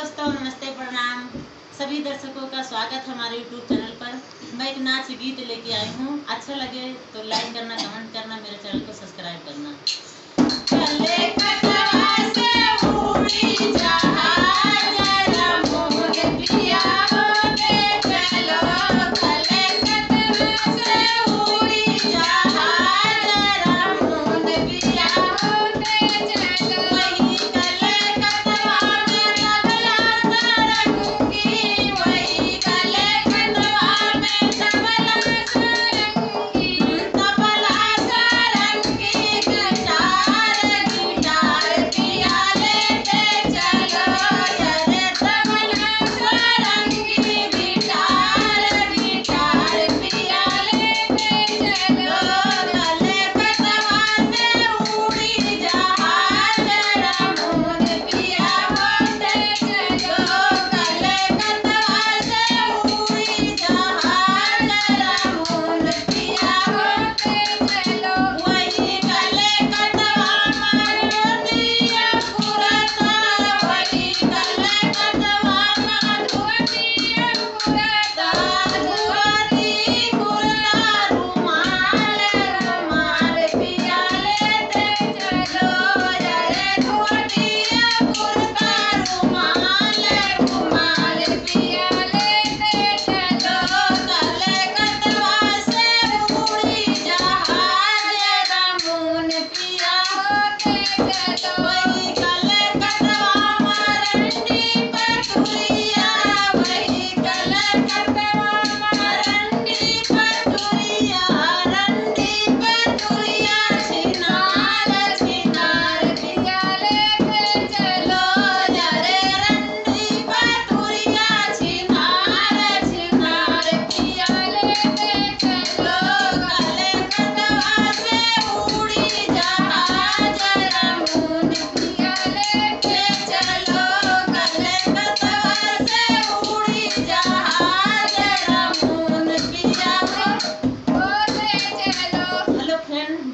दोस्तों, नमस्ते, प्रणाम। सभी दर्शकों का स्वागत है हमारे YouTube चैनल पर। मैं एक नाच गीत लेके आई हूँ। अच्छा लगे तो लाइक करना, कमेंट करना, मेरे चैनल को सब्सक्राइब करना।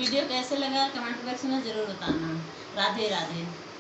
वीडियो कैसे लगा कमेंट बॉक्स में जरूर बताना। राधे राधे।